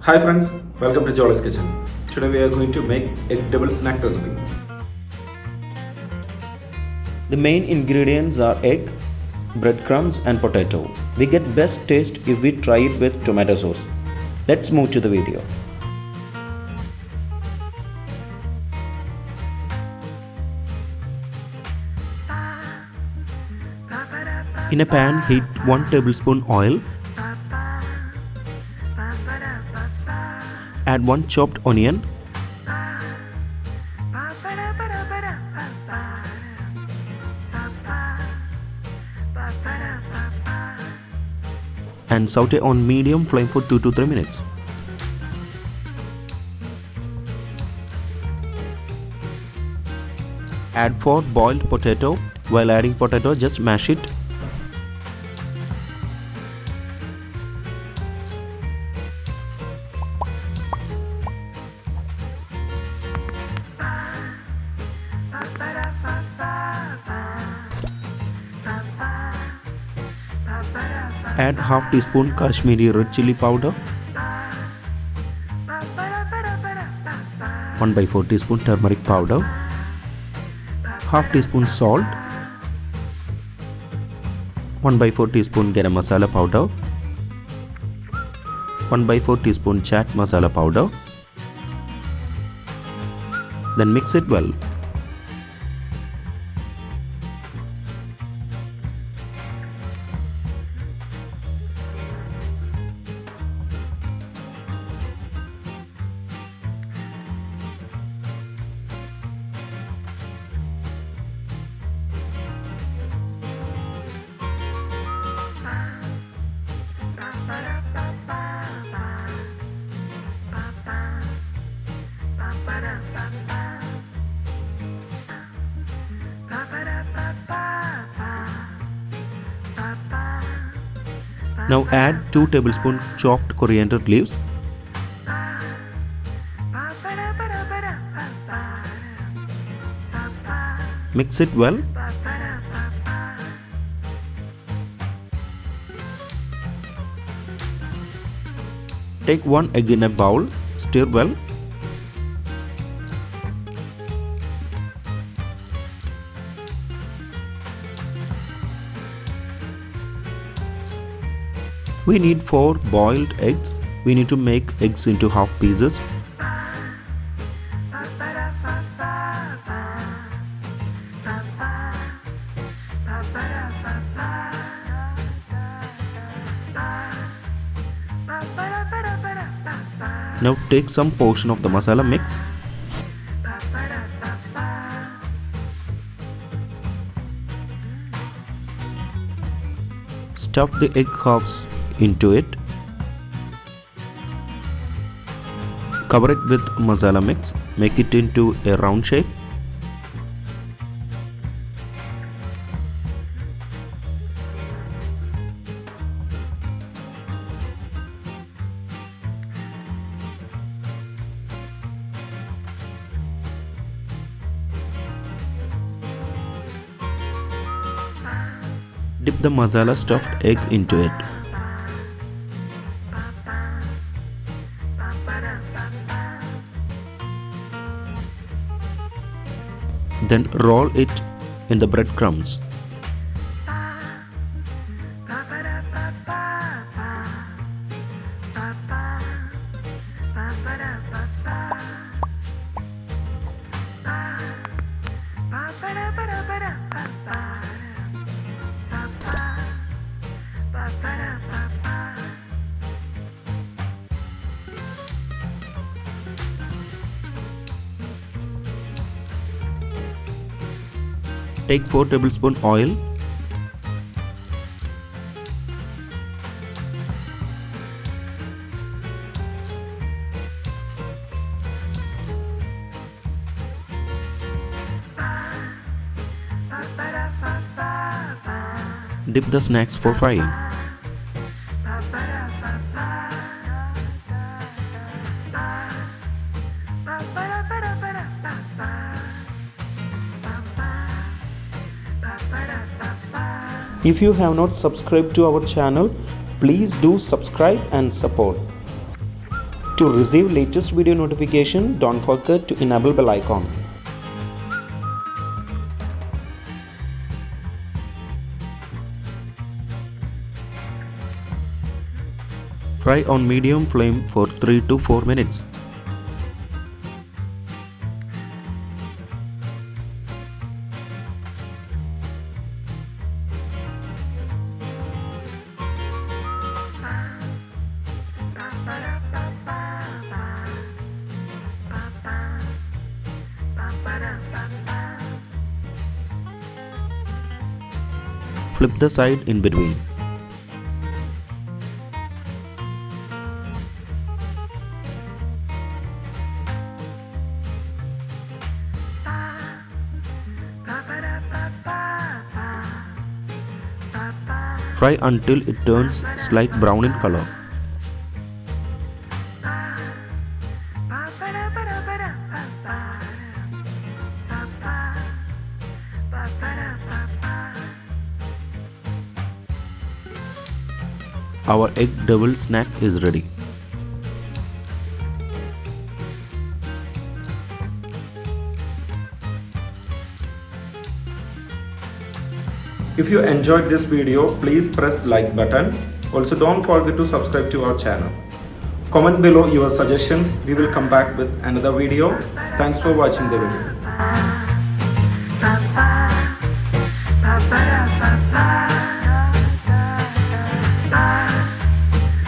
Hi friends, welcome to Jolys Kitchen. Today we are going to make egg double snack recipe. The main ingredients are egg, breadcrumbs and potato. We get best taste if we try it with tomato sauce. Let's move to the video. In a pan, heat 1 tablespoon oil. Add 1 chopped onion. And saute on medium flame for 2 to 3 minutes. Add 4 boiled potato. While adding potato, just mash it. Add half teaspoon Kashmiri red chilli powder, 1/4 teaspoon turmeric powder, half teaspoon salt, 1/4 teaspoon Garam Masala powder, 1/4 teaspoon Chaat masala powder. Then mix it well. Now add 2 tablespoons chopped coriander leaves. Mix it well. Take 1 egg in a bowl, stir well. We need 4 boiled eggs. We need to make eggs into half pieces. Now take some portion of the masala mix. Stuff the egg halves into it. Cover it with masala mix. Make it into a round shape. Dip the masala stuffed egg into it. Then roll it in the breadcrumbs. Take 4 tablespoon oil. Dip the snacks for frying. If you have not subscribed to our channel, please do subscribe and support. To receive latest video notification, don't forget to enable bell icon. Fry on medium flame for 3 to 4 minutes. Flip the side in between. Fry until it turns slight brown in color. Our egg deviled snack is ready. If you enjoyed this video, please press like button. Also don't forget to subscribe to our channel. Comment below your suggestions. We will come back with another video. Thanks for watching the video.